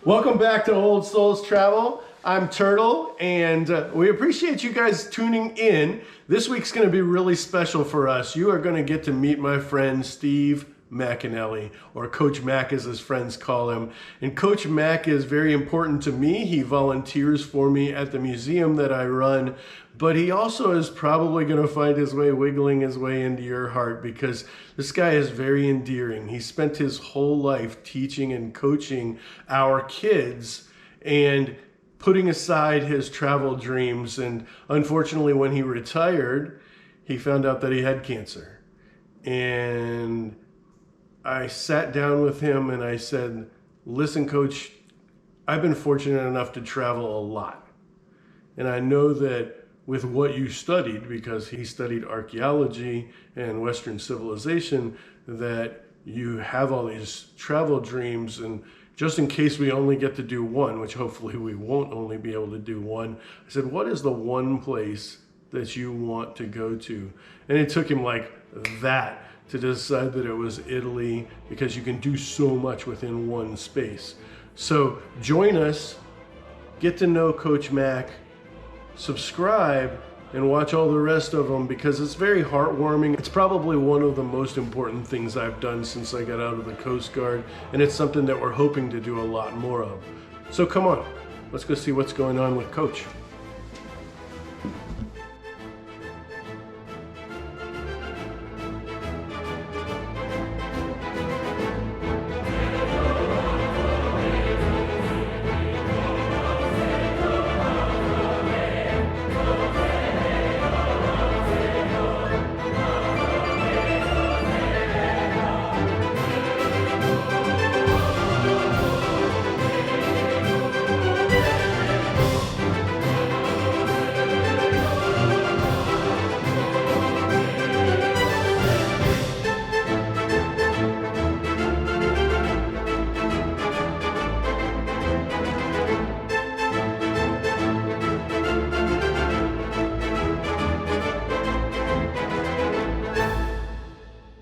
Welcome back to Old Souls Travel. I'm Turtle, and we appreciate you guys tuning in. This week's going to be really special for us. You are going to get to meet my friend Steve McAnelly, or Coach Mac as his friends call him. And Coach Mac is very important to me. He volunteers for me at the museum that I run, but he also is probably going to find his way wiggling his way into your heart, because this guy is very endearing. He spent his whole life teaching and coaching our kids and putting aside his travel dreams. And unfortunately, when he retired, he found out that he had cancer. And I sat down with him and I said, listen, Coach, I've been fortunate enough to travel a lot. And I know that with what you studied, because he studied archaeology and Western civilization, that you have all these travel dreams. And just in case we only get to do one, which hopefully we won't only be able to do one, I said, what is the one place that you want to go to? And it took him like that to decide that it was Italy, because you can do so much within one space. So join us, get to know Coach Mac, subscribe, and watch all the rest of them, because it's very heartwarming. It's probably one of the most important things I've done since I got out of the Coast Guard, and it's something that we're hoping to do a lot more of. So come on, let's go see what's going on with Coach.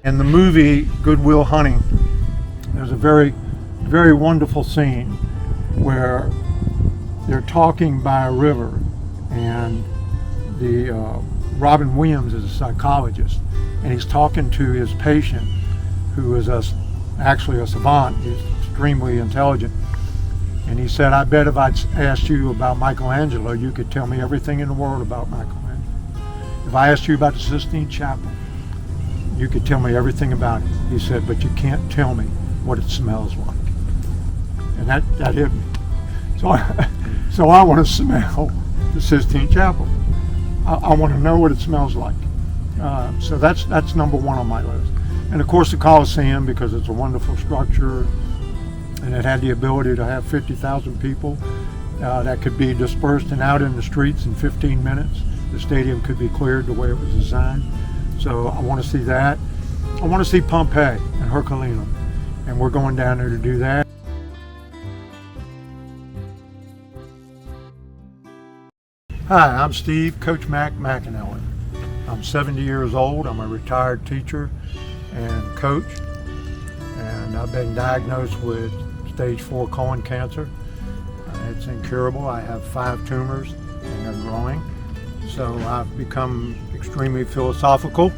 In the movie Good Will Hunting, there's a very, very wonderful scene where they're talking by a river, and the Robin Williams is a psychologist, and he's talking to his patient, who is actually a savant. He's extremely intelligent, and he said, I bet if I'd asked you about Michelangelo, you could tell me everything in the world about Michelangelo. If I asked you about the Sistine Chapel, you could tell me everything about it. He said, but you can't tell me what it smells like. And that hit me. So I want to smell the Sistine Chapel. I want to know what it smells like. So that's number one on my list. And of course the Colosseum, because it's a wonderful structure, and it had the ability to have 50,000 people that could be dispersed and out in the streets in 15 minutes. The stadium could be cleared the way it was designed. So I want to see that. I want to see Pompeii and Herculaneum, and we're going down there to do that. Hi, I'm Steve, Coach Mac McAnelly. I'm 70 years old. I'm a retired teacher and coach, and I've been diagnosed with stage 4 colon cancer. It's incurable. I have 5 tumors, and they're growing. So I've become extremely philosophical,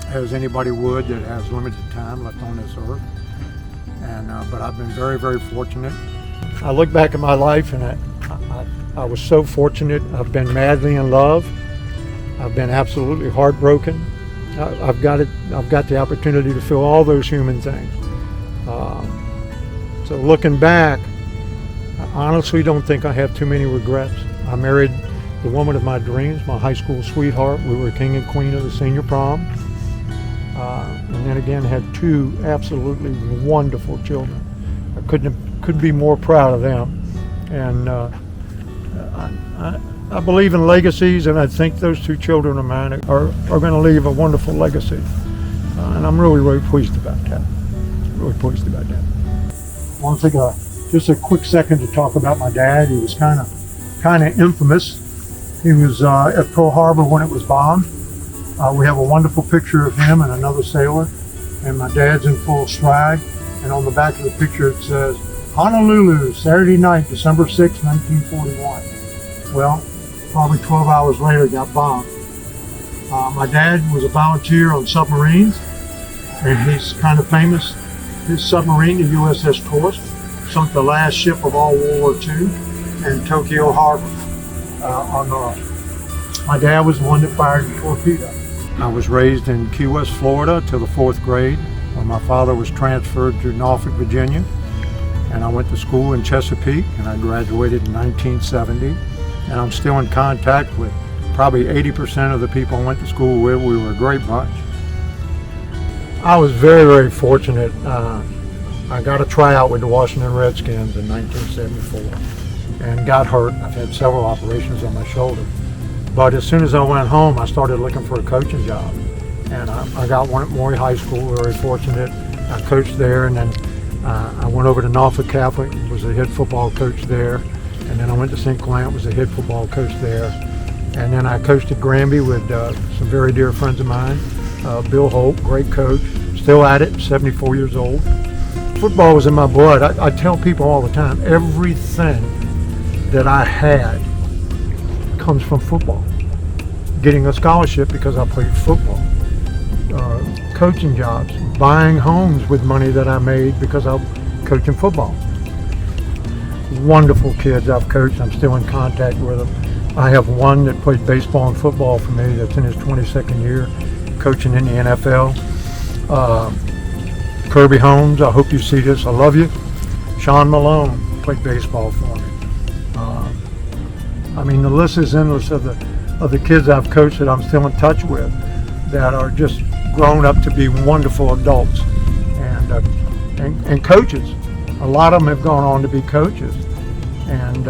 as anybody would that has limited time left on this earth. And but I've been very, very fortunate. I look back at my life, and I was so fortunate. I've been madly in love. I've been absolutely heartbroken. I've got the opportunity to feel all those human things. So looking back, I honestly don't think I have too many regrets. I married the woman of my dreams, my high school sweetheart. We were king and queen of the senior prom. And then again had 2 absolutely wonderful children. I couldn't be more proud of them. And I believe in legacies, and I think those 2 children of mine are going to leave a wonderful legacy. And I'm really, really pleased about that. Really pleased about that. I want to take just a quick second to talk about my dad. He was kind of infamous. He was at Pearl Harbor when it was bombed. We have a wonderful picture of him and another sailor, and my dad's in full stride. And on the back of the picture it says, Honolulu, Saturday night, December 6, 1941. Well, probably 12 hours later, it got bombed. My dad was a volunteer on submarines, and he's kind of famous. His submarine, the USS Kursk, sunk the last ship of all World War II in Tokyo Harbor. My dad was the one that fired the torpedo. I was raised in Key West, Florida till the 4th grade, when my father was transferred to Norfolk, Virginia. And I went to school in Chesapeake, and I graduated in 1970. And I'm still in contact with probably 80% of the people I went to school with. We were a great bunch. I was very, very fortunate. I got a tryout with the Washington Redskins in 1974 and got hurt. I've had several operations on my shoulder. But as soon as I went home, I started looking for a coaching job. And I got one at Maury High School, very fortunate. I coached there, and then I went over to Norfolk Catholic, was a head football coach there. And then I went to St. Clement, was a head football coach there. And then I coached at Granby with some very dear friends of mine. Bill Holt, great coach, still at it, 74 years old. Football was in my blood. I tell people all the time, everything that I had comes from football. Getting a scholarship because I played football. Coaching jobs, buying homes with money that I made because I'm coaching football. Wonderful kids I've coached. I'm still in contact with them. I have one that played baseball and football for me that's in his 22nd year coaching in the NFL. Kirby Holmes, I hope you see this, I love you. Sean Malone played baseball for me. I mean, the list is endless of the kids I've coached that I'm still in touch with that are just grown up to be wonderful adults and coaches. A lot of them have gone on to be coaches. And,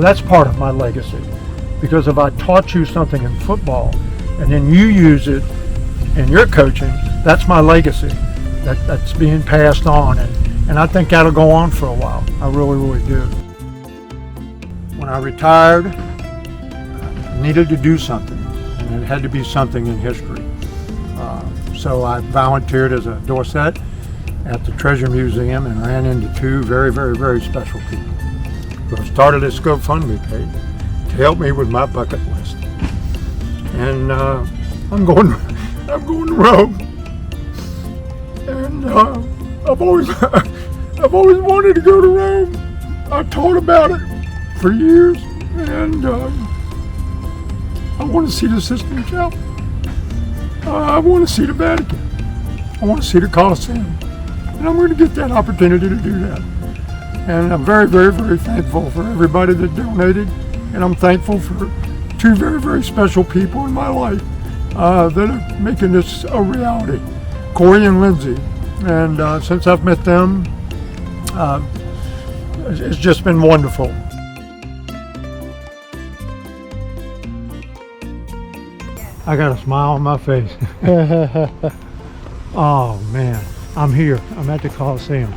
that's part of my legacy. Because if I taught you something in football and then you use it in your coaching, that's my legacy. That's being passed on. And I think that'll go on for a while. I really, really do. When I retired, I needed to do something, and it had to be something in history. So I volunteered as a Dorset at the Treasure Museum and ran into two very, very, very special people who have started this GoFundMe page to help me with my bucket list. And I'm going to Rome, and I've always wanted to go to Rome. I've taught about it for years, and I want to see the Sistine Chapel. I want to see the Vatican. I want to see the Colosseum, and I'm going to get that opportunity to do that. And I'm very, very, very thankful for everybody that donated, and I'm thankful for two very, very special people in my life that are making this a reality, Corey and Lindsay. And since I've met them, it's just been wonderful. I got a smile on my face. Oh man, I'm here. I'm at the Colosseum.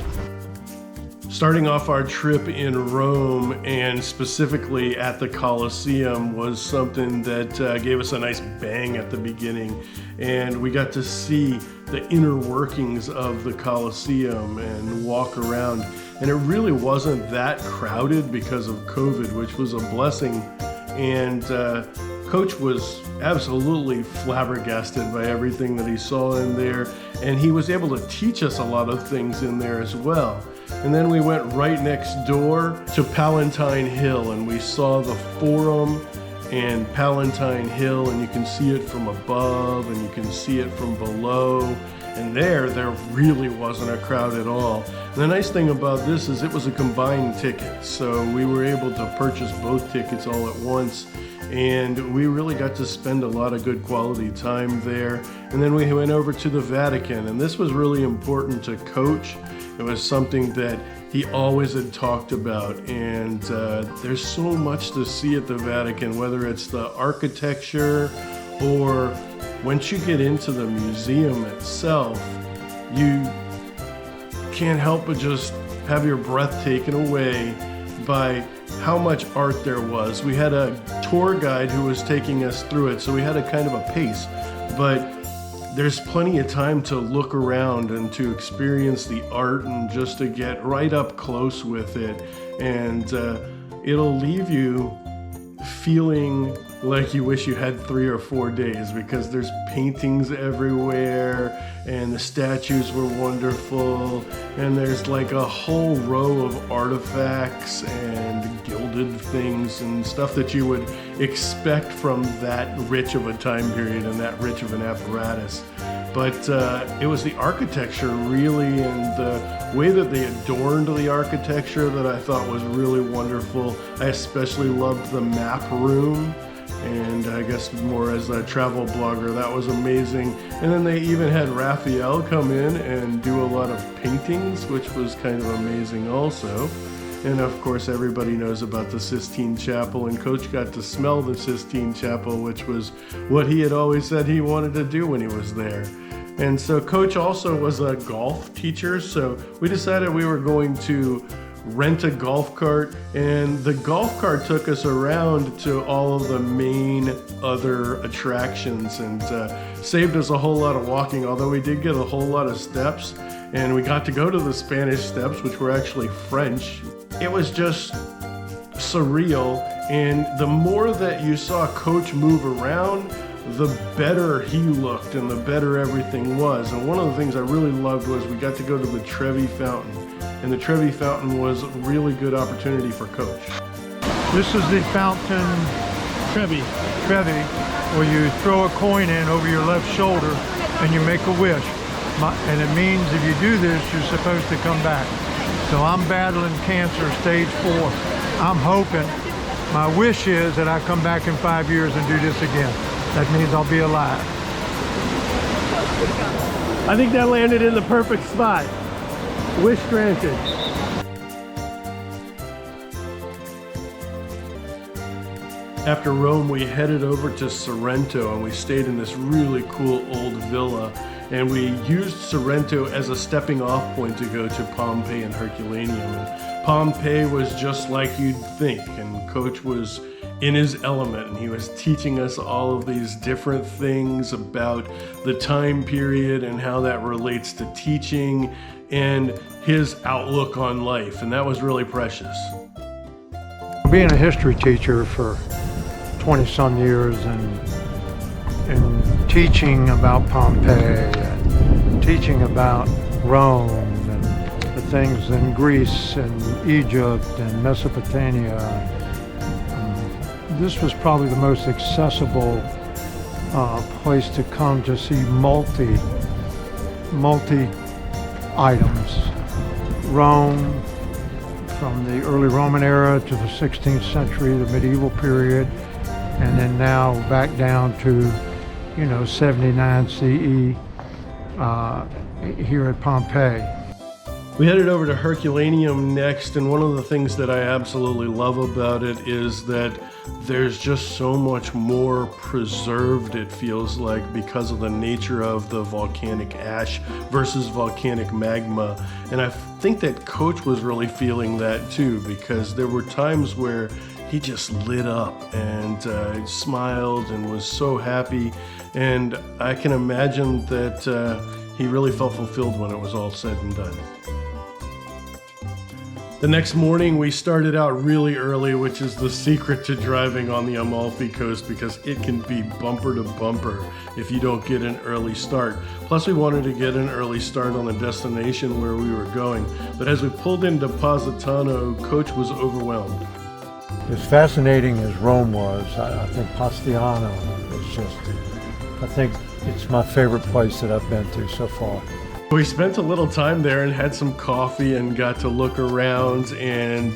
Starting off our trip in Rome, and specifically at the Colosseum, was something that gave us a nice bang at the beginning. And we got to see the inner workings of the Colosseum and walk around. And it really wasn't that crowded because of COVID, which was a blessing. And Coach was absolutely flabbergasted by everything that he saw in there, and he was able to teach us a lot of things in there as well. And then we went right next door to Palatine Hill, and we saw the Forum and Palatine Hill, and you can see it from above and you can see it from below. And there really wasn't a crowd at all. And the nice thing about this is it was a combined ticket, so we were able to purchase both tickets all at once. And we really got to spend a lot of good quality time there. And then we went over to the Vatican, and this was really important to Coach. It was something that he always had talked about, and there's so much to see at the Vatican, whether it's the architecture or once you get into the museum itself, you can't help but just have your breath taken away by how much art there was. We had a tour guide who was taking us through it, so we had a kind of a pace, but there's plenty of time to look around and to experience the art and just to get right up close with it. And it'll leave you feeling like you wish you had 3 or 4 days, because there's paintings everywhere and the statues were wonderful, and there's like a whole row of artifacts and gilded things and stuff that you would expect from that rich of a time period and that rich of an apparatus. But it was the architecture really, and the way that they adorned the architecture that I thought was really wonderful. I especially loved the map room, and I guess more as a travel blogger, that was amazing. And then they even had Raphael come in and do a lot of paintings, which was kind of amazing also. And of course, everybody knows about the Sistine Chapel, and Coach got to smell the Sistine Chapel, which was what he had always said he wanted to do when he was there. And so Coach also was a golf teacher, so we decided we were going to rent a golf cart, and the golf cart took us around to all of the main other attractions, and saved us a whole lot of walking, although we did get a whole lot of steps, and we got to go to the Spanish Steps, which were actually French. It was just surreal, and the more that you saw Coach move around, the better he looked and the better everything was. And one of the things I really loved was we got to go to the Trevi Fountain, and the Trevi Fountain was a really good opportunity for Coach. This is the fountain Trevi, where you throw a coin in over your left shoulder and you make a wish. And it means if you do this, you're supposed to come back. So I'm battling cancer, stage 4. I'm hoping, my wish is that I come back in 5 years and do this again. That means I'll be alive. I think that landed in the perfect spot. Wish granted. After Rome, we headed over to Sorrento, and we stayed in this really cool old villa, and we used Sorrento as a stepping off point to go to Pompeii and Herculaneum. And Pompeii was just like you'd think, and Coach was in his element, and he was teaching us all of these different things about the time period and how that relates to teaching and his outlook on life, and that was really precious. Being a history teacher for 20-some years and teaching about Pompeii and teaching about Rome and the things in Greece and Egypt and Mesopotamia, this was probably the most accessible place to come to see multi items. Rome, from the early Roman era to the 16th century, the medieval period, and then now back down to, 79 CE here at Pompeii. We headed over to Herculaneum next, and one of the things that I absolutely love about it is that there's just so much more preserved, it feels like, because of the nature of the volcanic ash versus volcanic magma. And I think that Coach was really feeling that too, because there were times where he just lit up and smiled and was so happy. And I can imagine that he really felt fulfilled when it was all said and done. The next morning we started out really early, which is the secret to driving on the Amalfi Coast, because it can be bumper to bumper if you don't get an early start. Plus we wanted to get an early start on the destination where we were going. But as we pulled into Positano, Coach was overwhelmed. As fascinating as Rome was, I think Positano is just, I think it's my favorite place that I've been to so far. We spent a little time there and had some coffee and got to look around, and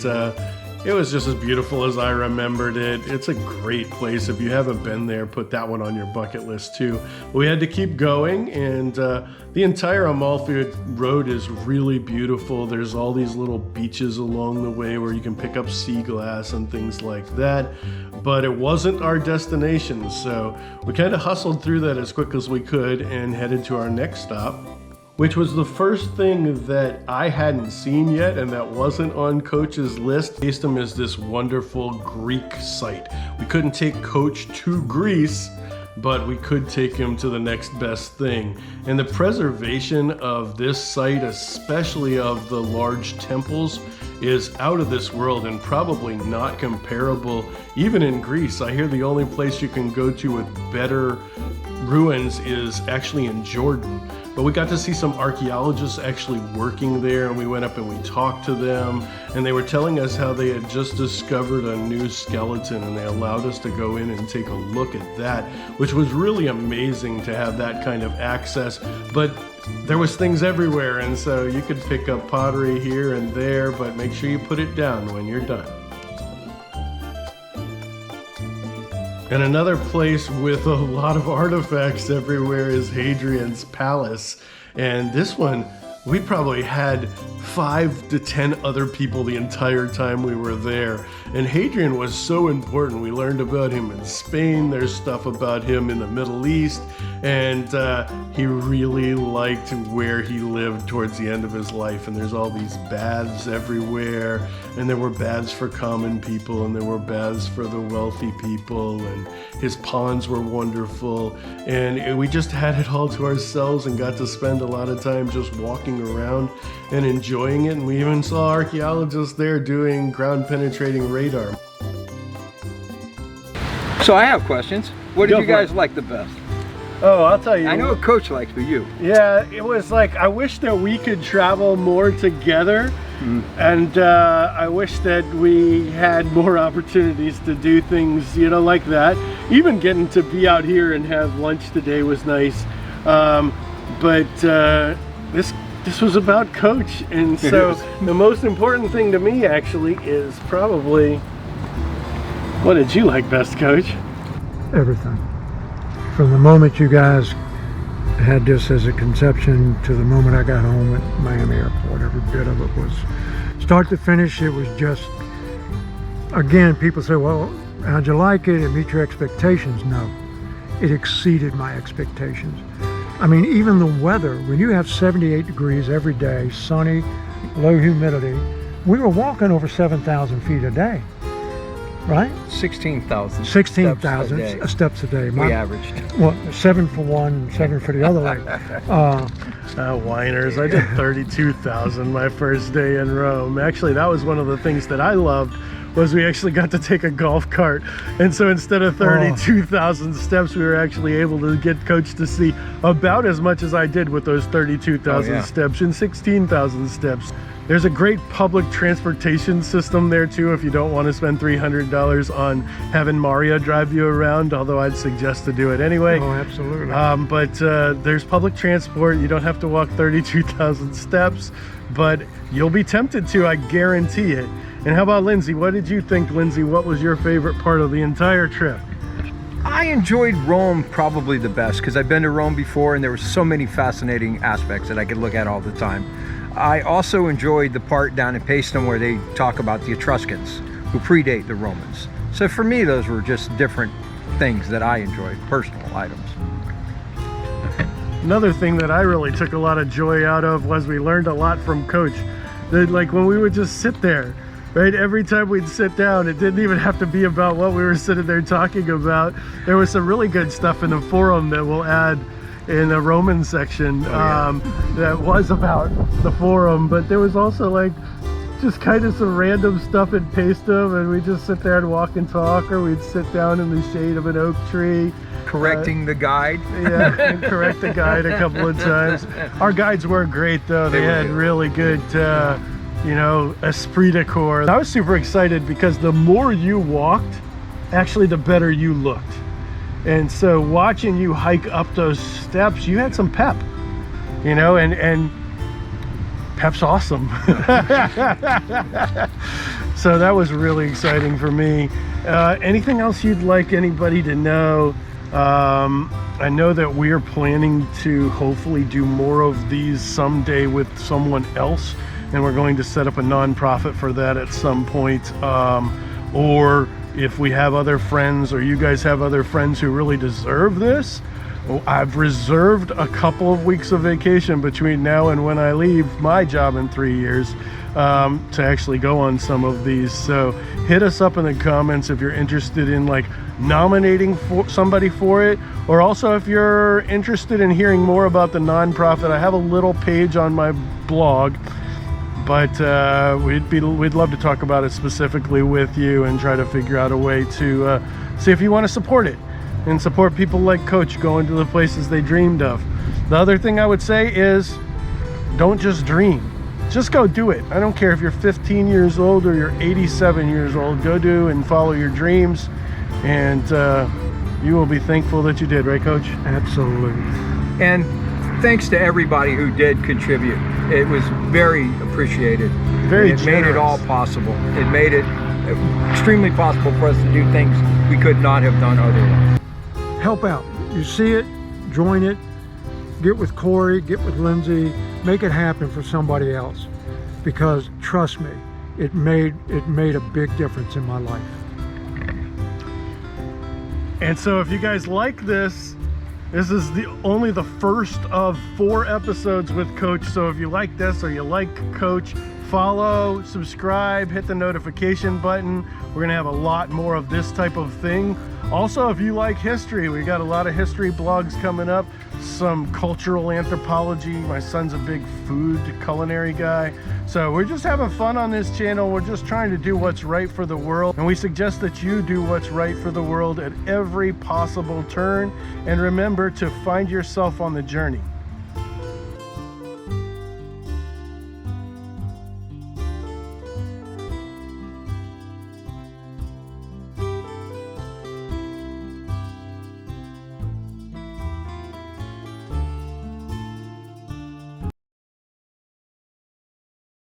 it was just as beautiful as I remembered it. It's a great place. If you haven't been there, put that one on your bucket list too. We had to keep going, and the entire Amalfi Road is really beautiful. There's all these little beaches along the way where you can pick up sea glass and things like that. But it wasn't our destination, so we kind of hustled through that as quick as we could and headed to our next stop, which was the first thing that I hadn't seen yet and that wasn't on Coach's list. Paestum is this wonderful Greek site. We couldn't take Coach to Greece, but we could take him to the next best thing. And the preservation of this site, especially of the large temples, is out of this world and probably not comparable even in Greece. I hear the only place you can go to with better ruins is actually in Jordan. But we got to see some archaeologists actually working there, and we went up and we talked to them, and they were telling us how they had just discovered a new skeleton, and they allowed us to go in and take a look at that, which was really amazing to have that kind of access. But there was things everywhere, and so you could pick up pottery here and there, but make sure you put it down when you're done. And another place with a lot of artifacts everywhere is Hadrian's palace. And this one, we probably had 5 to 10 other people the entire time we were there. And Hadrian was so important. We learned about him in Spain. There's stuff about him in the Middle East. And he really liked where he lived towards the end of his life. And there's all these baths everywhere. And there were baths for common people, and there were baths for the wealthy people. And his ponds were wonderful. And we just had it all to ourselves and got to spend a lot of time just walking around and enjoying it. And we even saw archaeologists there doing ground penetrating radar. So I have questions. What did you guys like the best? Oh, I'll tell you. I know what Coach likes, but you. Yeah, it was like, I wish that we could travel more together. And I wish that we had more opportunities to do things, you know, like that. Even getting to be out here and have lunch today was nice. But this was about Coach, and so the most important thing to me actually is probably, what did you like best, Coach? Everything. From the moment you guys had this as a conception to the moment I got home at Miami Airport, every bit of it was, start to finish, it was just, again, people say, well, how'd you like it? It meet your expectations? No, it exceeded my expectations. I mean, even the weather, when you have 78 degrees every day, sunny, low humidity, we were walking over 7,000 feet a day, right? 16,000 steps a day. We averaged. Well, 7 for one, 7 for the other leg. Whiners. I did 32,000 my first day in Rome. Actually, that was one of the things that I loved, was we actually got to take a golf cart. And so instead of 32,000 steps, we were actually able to get Coach to see about as much as I did with those 32,000 steps in 16,000 steps. There's a great public transportation system there too, if you don't want to spend $300 on having Mario drive you around, although I'd suggest to do it anyway. Oh, absolutely. But there's public transport. You don't have to walk 32,000 steps, but you'll be tempted to, I guarantee it. And how about Lindsay? What did you think, Lindsay? What was your favorite part of the entire trip? I enjoyed Rome probably the best, because I've been to Rome before and there were so many fascinating aspects that I could look at all the time. I also enjoyed the part down in Paestum where they talk about the Etruscans, who predate the Romans. So for me, those were just different things that I enjoyed, personal items. Another thing that I really took a lot of joy out of was we learned a lot from Coach. That, like, when we would just sit there, right? Every time we'd sit down, it didn't even have to be about what we were sitting there talking about. There was some really good stuff in the forum that we'll add in the Roman section that was about the forum, but there was also like just kind of some random stuff in Paestum, and we'd just sit there and walk and talk, or we'd sit down in the shade of an oak tree. Correcting the guide. Yeah, and correct the guide a couple of times. Our guides were great though. They had really good you know, esprit de corps. I was super excited because the more you walked, actually the better you looked. And so watching you hike up those steps, you had some pep, you know, and pep's awesome. So that was really exciting for me. Anything else you'd like anybody to know? I know that we're planning to hopefully do more of these someday with someone else, and we're going to set up a nonprofit for that at some point. Or if we have other friends, or you guys have other friends who really deserve this, I've reserved a couple of weeks of vacation between now and when I leave my job in 3 years to actually go on some of these. So hit us up in the comments if you're interested in like nominating for somebody for it, or also if you're interested in hearing more about the nonprofit, I have a little page on my blog, but we'd love to talk about it specifically with you and try to figure out a way to see if you want to support it and support people like Coach going to the places they dreamed of. The other thing I would say is, don't just dream. Just go do it. I don't care if you're 15 years old or you're 87 years old. Go do and follow your dreams, and you will be thankful that you did, right, Coach? Absolutely. And thanks to everybody who did contribute. It was very appreciated. Very It made it all possible. It made it extremely possible for us to do things we could not have done otherwise. Help out. You see it, join it, get with Corey, get with Lindsay, make it happen for somebody else, because trust me, it made a big difference in my life. And so if you guys like this is only the first of 4 episodes with Coach. So if you like this or you like Coach, follow, subscribe, hit the notification button. We're gonna have a lot more of this type of thing. Also, if you like history, we got a lot of history blogs coming up, some cultural anthropology. My son's a big food culinary guy. So we're just having fun on this channel. We're just trying to do what's right for the world. And we suggest that you do what's right for the world at every possible turn. And remember to find yourself on the journey.